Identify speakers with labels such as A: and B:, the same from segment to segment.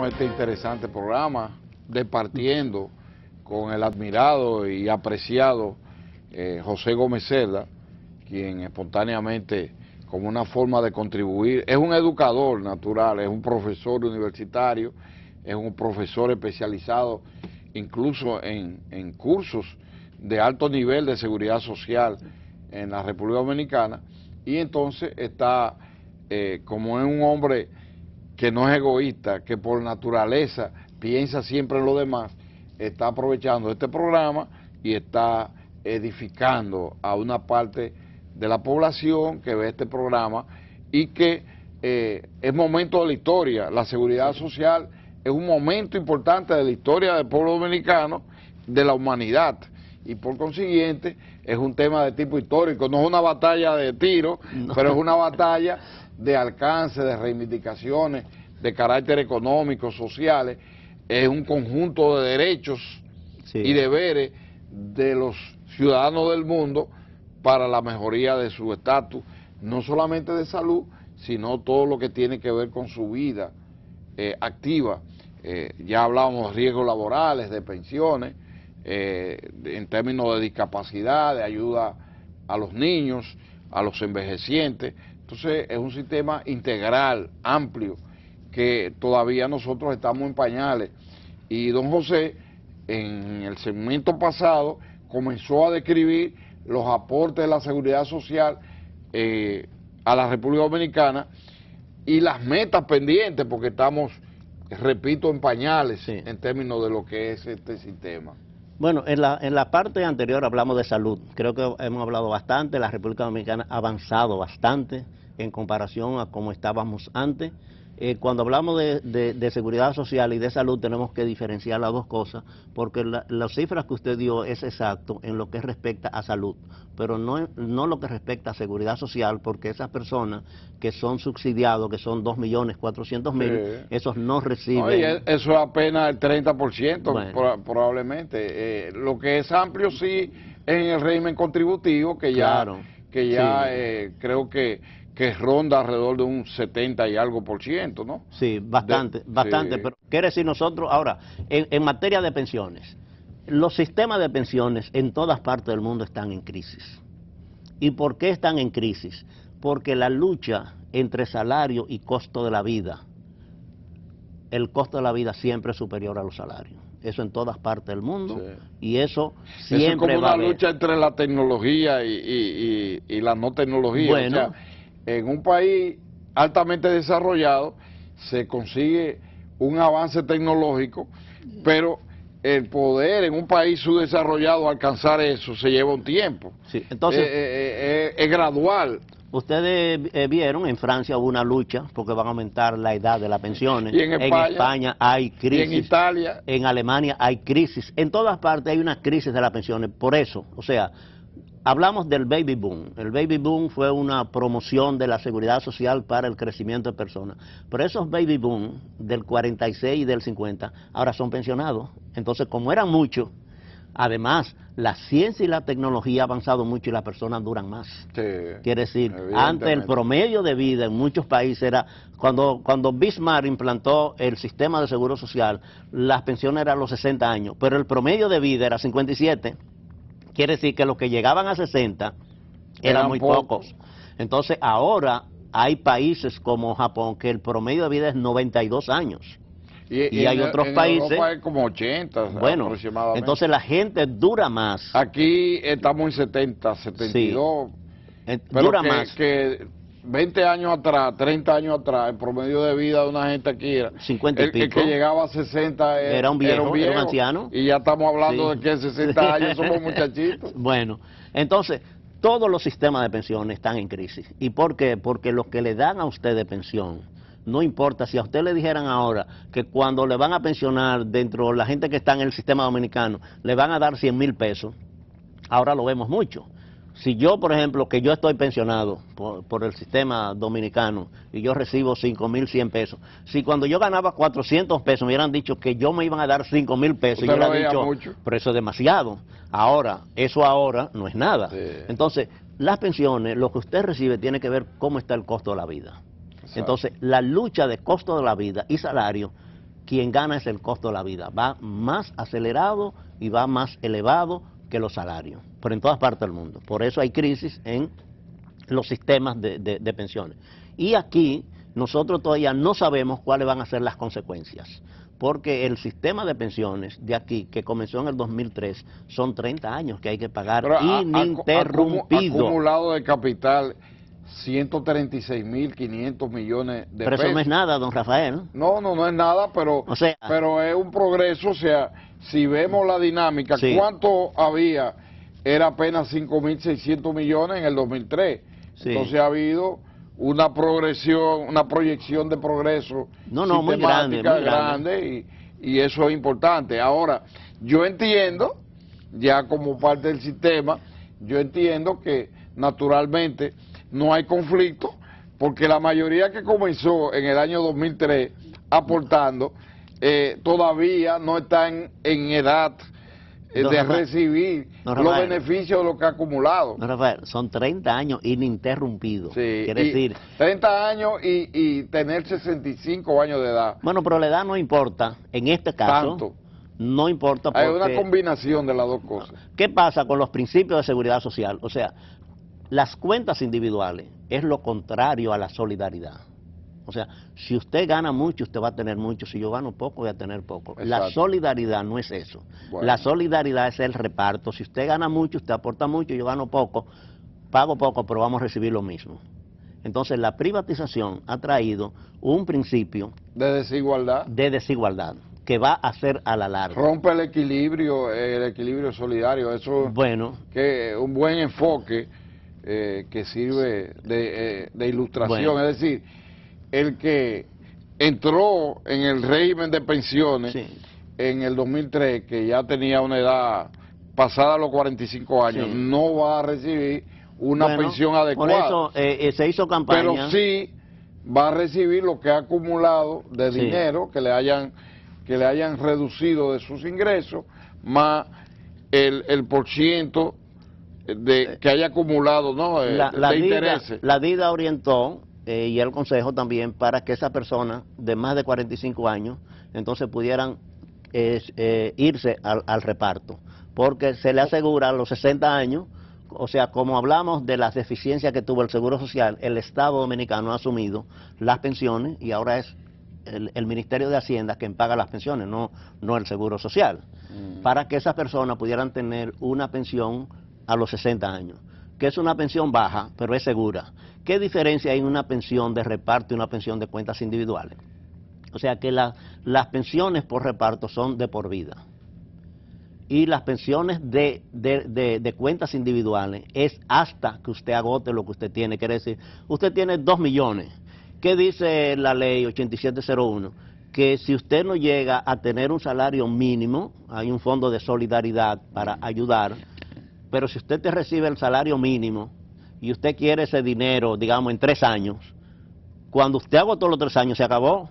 A: comenzamos este interesante programa departiendo con el admirado y apreciado José Gómez Cerda, quien espontáneamente, como una forma de contribuir, es un educador natural, es un profesor universitario, es un profesor especializado incluso en cursos de alto nivel de seguridad social en la República Dominicana, y entonces está, como es un hombre que no es egoísta, que por naturaleza piensa siempre en lo demás, está aprovechando este programa y está edificando a una parte de la población que ve este programa y que es momento de la historia. La seguridad social es un momento importante de la historia del pueblo dominicano, de la humanidad, y por consiguiente es un tema de tipo histórico. No es una batalla de tiro, pero es una batalla de alcance, de reivindicaciones, de carácter económico, sociales. Es un conjunto de derechos y deberes de los ciudadanos del mundo para la mejoría de su estatus, no solamente de salud, sino todo lo que tiene que ver con su vida activa. Ya hablábamos de riesgos laborales, de pensiones, en términos de discapacidad, de ayuda a los niños, a los envejecientes. Entonces es un sistema integral, amplio, que todavía nosotros estamos en pañales. Y don José, en el segmento pasado, comenzó a describir los aportes de la seguridad social a la República Dominicana y las metas pendientes, porque estamos, repito, en pañales en términos de lo que es este sistema.
B: Bueno, en la parte anterior hablamos de salud. Creo que hemos hablado bastante. La República Dominicana ha avanzado bastante en comparación a cómo estábamos antes. Cuando hablamos de seguridad social y de salud tenemos que diferenciar las dos cosas, porque las cifras que usted dio es exacto en lo que respecta a salud, pero no lo que respecta a seguridad social, porque esas personas que son subsidiados, que son 2.400.000, esos no reciben...
A: No, y eso es apenas el 30%, bueno, probablemente. Lo que es amplio sí en el régimen contributivo, que ya, creo que ronda alrededor de un 70 y algo por ciento, ¿no?
B: Sí, bastante, pero quiere decir nosotros, ahora, en materia de pensiones, los sistemas de pensiones en todas partes del mundo están en crisis. ¿Y por qué están en crisis? Porque la lucha entre salario y costo de la vida, el costo de la vida siempre es superior a los salarios. Eso en todas partes del mundo, y eso siempre
A: es como una lucha entre la tecnología y la no tecnología.
B: Bueno,
A: o sea, en un país altamente desarrollado se consigue un avance tecnológico, pero el poder en un país subdesarrollado alcanzar eso se lleva un tiempo.
B: Sí, entonces
A: es gradual.
B: Ustedes vieron, en Francia hubo una lucha porque van a aumentar la edad de las pensiones.
A: Y en
B: España hay crisis.
A: Y en Italia.
B: En Alemania hay crisis. En todas partes hay una crisis de las pensiones. Por eso, o sea, hablamos del baby boom. El baby boom fue una promoción de la seguridad social para el crecimiento de personas. Pero esos baby boom del 46 y del 50 ahora son pensionados. Entonces, como eran muchos, además, la ciencia y la tecnología ha avanzado mucho y las personas duran más. Quiere decir, antes el promedio de vida en muchos países era, cuando Bismarck implantó el sistema de seguro social, las pensiones eran los 60 años, pero el promedio de vida era 57. Quiere decir que los que llegaban a 60 eran muy pocos. Entonces ahora hay países como Japón que el promedio de vida es 92 años. Y hay otros países...
A: Europa es como 80 aproximadamente.
B: Entonces la gente dura más.
A: Aquí estamos en 70, 72. Pero
B: dura más.
A: Que 20 años atrás, 30 años atrás, el promedio de vida de una gente aquí era
B: 50 y pico.
A: El que llegaba a 60
B: era un viejo, era un anciano.
A: Y ya estamos hablando de que en 60 años somos muchachitos.
B: Bueno, entonces, todos los sistemas de pensiones están en crisis. ¿Y por qué? Porque los que le dan a usted de pensión, no importa, si a usted le dijeran ahora que cuando le van a pensionar dentro de la gente que está en el sistema dominicano, le van a dar 100.000 pesos, ahora lo vemos mucho. Si yo, por ejemplo, que yo estoy pensionado por el sistema dominicano y yo recibo 5.100 pesos, si cuando yo ganaba 400 pesos me hubieran dicho que yo me iban a dar 5.000 pesos, yo hubiera dicho, pero eso es demasiado. Ahora, eso ahora no es nada. Entonces, las pensiones, lo que usted recibe tiene que ver cómo está el costo de la vida. Entonces, la lucha de costo de la vida y salario quien gana es el costo de la vida. Va más acelerado y va más elevado que los salarios, pero en todas partes del mundo. Por eso hay crisis en los sistemas de pensiones. Y aquí nosotros todavía no sabemos cuáles van a ser las consecuencias, porque el sistema de pensiones de aquí, que comenzó en el 2003, son 30 años que hay que pagar ininterrumpido.
A: Acumulado de capital, 136.500 millones de
B: pero
A: pesos.
B: Eso no es nada, don Rafael.
A: No es nada, pero,
B: o sea,
A: pero es un progreso. O sea, si vemos la dinámica, sí. ¿Cuánto había? Era apenas 5.600 millones en el 2003. Sí. Entonces ha habido una progresión, una proyección de progreso
B: muy grande.
A: Y eso es importante. Ahora, yo entiendo, ya como parte del sistema, yo entiendo que naturalmente no hay conflicto, porque la mayoría que comenzó en el año 2003 aportando, todavía no están en edad de recibir los beneficios de lo que ha acumulado.
B: No, Rafael, son 30 años ininterrumpidos.
A: Sí,
B: quiere decir
A: 30 años y tener 65 años de edad.
B: Bueno, pero la edad no importa. En este caso,
A: tanto.
B: No importa porque...
A: Hay una combinación de las dos cosas.
B: ¿Qué pasa con los principios de seguridad social? O sea, las cuentas individuales es lo contrario a la solidaridad. O sea, si usted gana mucho, usted va a tener mucho. Si yo gano poco, voy a tener poco. Exacto. La solidaridad no es eso. Bueno. La solidaridad es el reparto. Si usted gana mucho, usted aporta mucho, yo gano poco, pago poco, pero vamos a recibir lo mismo. Entonces, la privatización ha traído un principio
A: de desigualdad
B: que va a ser a la larga.
A: Rompe el equilibrio solidario. Eso que un buen enfoque que sirve de ilustración. Bueno. Es decir, el que entró en el régimen de pensiones en el 2003, que ya tenía una edad pasada los 45 años, no va a recibir una pensión adecuada.
B: Por eso se hizo campaña.
A: Pero sí va a recibir lo que ha acumulado de dinero que le hayan reducido de sus ingresos, más el porciento que haya acumulado, ¿no? de intereses.
B: La DIDA orientó y el Consejo también para que esas personas de más de 45 años entonces pudieran irse al reparto, porque se le asegura a los 60 años, o sea, como hablamos de las deficiencias que tuvo el Seguro Social, el Estado Dominicano ha asumido las pensiones y ahora es el Ministerio de Hacienda quien paga las pensiones, no el Seguro Social, para que esas personas pudieran tener una pensión a los 60 años, que es una pensión baja, pero es segura. ¿Qué diferencia hay en una pensión de reparto y una pensión de cuentas individuales? O sea que las pensiones por reparto son de por vida. Y las pensiones de cuentas individuales es hasta que usted agote lo que usted tiene. Quiere decir, usted tiene 2 millones. ¿Qué dice la ley 8701? Que si usted no llega a tener un salario mínimo, hay un fondo de solidaridad para ayudar, pero si usted te recibe el salario mínimo y usted quiere ese dinero, digamos, en 3 años, cuando usted agotó los 3 años, se acabó.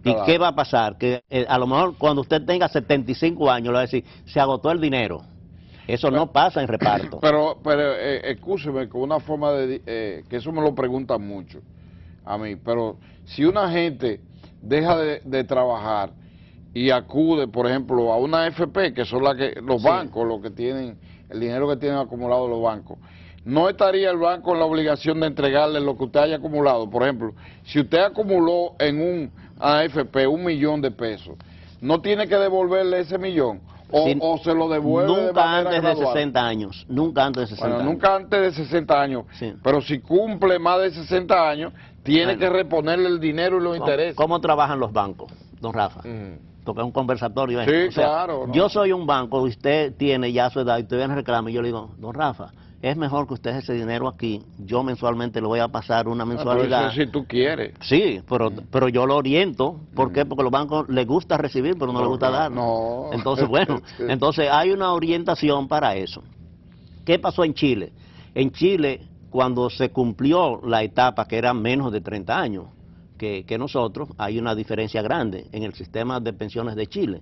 B: ¿Y qué va a pasar? Que a lo mejor cuando usted tenga 75 años, le va a decir, se agotó el dinero. Eso no pasa en reparto.
A: Pero excúseme, con una forma que eso me lo preguntan mucho a mí, pero si una gente deja de trabajar y acude, por ejemplo, a una AFP, que son los bancos, los que tienen el dinero que tienen acumulado los bancos, ¿no estaría el banco en la obligación de entregarle lo que usted haya acumulado? Por ejemplo, si usted acumuló en un AFP 1 millón de pesos, ¿no tiene que devolverle ese millón? ¿O se lo devuelve
B: nunca
A: de manera
B: antes
A: gradual?
B: De 60 años, nunca antes de 60 años.
A: Nunca antes de 60 años, pero si cumple más de 60 años, tiene que reponerle el dinero y los intereses.
B: ¿Cómo trabajan los bancos, don Rafa? Porque es un conversatorio.
A: Sí, claro.
B: Yo soy un banco, usted tiene ya su edad y usted viene a reclamar y yo le digo, don Rafa, es mejor que usted ese dinero aquí, yo mensualmente le voy a pasar una mensualidad.
A: Pero eso si tú quieres.
B: Sí, pero yo lo oriento. ¿Por qué? Porque a los bancos les gusta recibir, pero no les gusta dar.
A: No.
B: Entonces, bueno, entonces hay una orientación para eso. ¿Qué pasó en Chile? En Chile, cuando se cumplió la etapa que era menos de 30 años, que nosotros, hay una diferencia grande en el sistema de pensiones de Chile.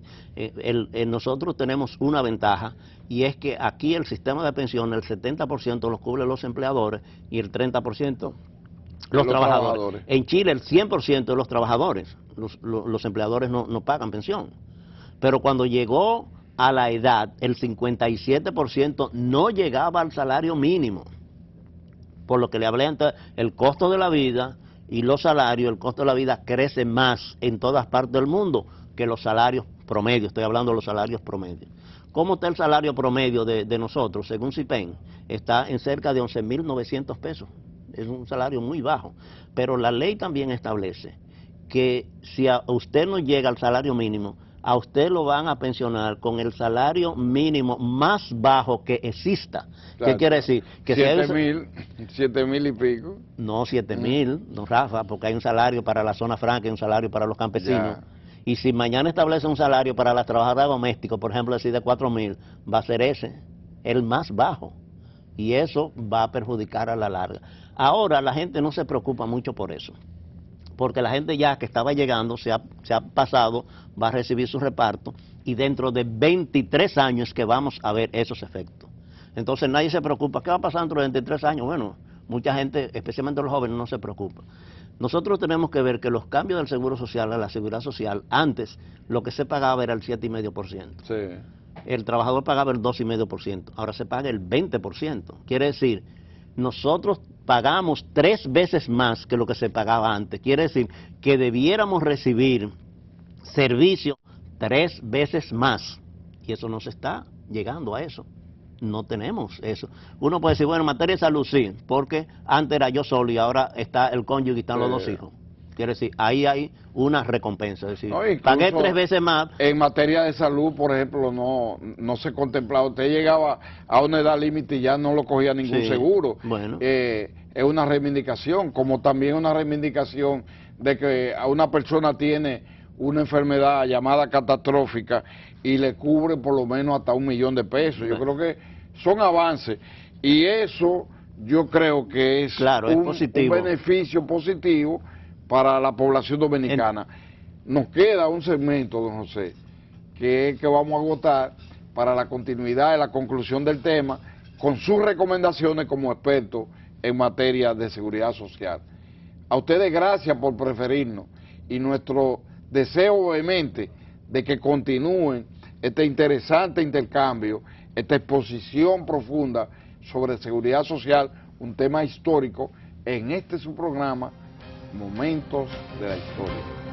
B: Nosotros tenemos una ventaja y es que aquí el sistema de pensiones, el 70% los cubre los empleadores y el 30% Los trabajadores. En Chile el 100% de los trabajadores, los empleadores no pagan pensión. Pero cuando llegó a la edad, el 57% no llegaba al salario mínimo. Por lo que le hablé antes, el costo de la vida y los salarios, el costo de la vida crece más en todas partes del mundo que los salarios promedios. Estoy hablando de los salarios promedios. ¿Cómo está el salario promedio de nosotros? Según CIPEN, está en cerca de 11.900 pesos. Es un salario muy bajo. Pero la ley también establece que si a usted no llega al salario mínimo, a usted lo van a pensionar con el salario mínimo más bajo que exista. Claro. ¿Qué quiere decir? Que
A: 7.000 y pico.
B: No, 7.000, don Rafa, porque hay un salario para la zona franca y un salario para los campesinos. Ya. Y si mañana establece un salario para las trabajadoras domésticas, por ejemplo, decir de 4.000, va a ser ese, el más bajo. Y eso va a perjudicar a la larga. Ahora la gente no se preocupa mucho por eso, porque la gente ya que estaba llegando se ha pasado, va a recibir su reparto, y dentro de 23 años que vamos a ver esos efectos. Entonces nadie se preocupa. ¿Qué va a pasar dentro de 23 años? Bueno, mucha gente, especialmente los jóvenes, no se preocupa. Nosotros tenemos que ver que los cambios del Seguro Social a la Seguridad Social, antes lo que se pagaba era el 7,5%.
A: Sí.
B: El trabajador pagaba el 2,5%, ahora se paga el 20%. Quiere decir, nosotros pagamos 3 veces más que lo que se pagaba antes. Quiere decir que debiéramos recibir servicios 3 veces más. Y eso no se está llegando a eso. No tenemos eso. Uno puede decir, bueno, en materia de salud sí, porque antes era yo solo y ahora está el cónyuge y están los 2 hijos. Quiere decir, ahí hay una recompensa. Es decir, pagué 3 veces más.
A: En materia de salud, por ejemplo, no se contemplaba. Usted llegaba a una edad límite y ya no lo cogía ningún seguro.
B: Bueno.
A: Es una reivindicación, como también una reivindicación de que a una persona tiene una enfermedad llamada catastrófica y le cubre por lo menos hasta 1 millón de pesos. Yo creo que son avances y eso yo creo que es, un beneficio positivo para la población dominicana. Nos queda un segmento, don José, que es que vamos a agotar para la continuidad y la conclusión del tema con sus recomendaciones como expertos en materia de seguridad social. A ustedes gracias por preferirnos y nuestro deseo vehemente de que continúen este interesante intercambio, esta exposición profunda sobre seguridad social, un tema histórico en este su programa, Momentos de la Historia.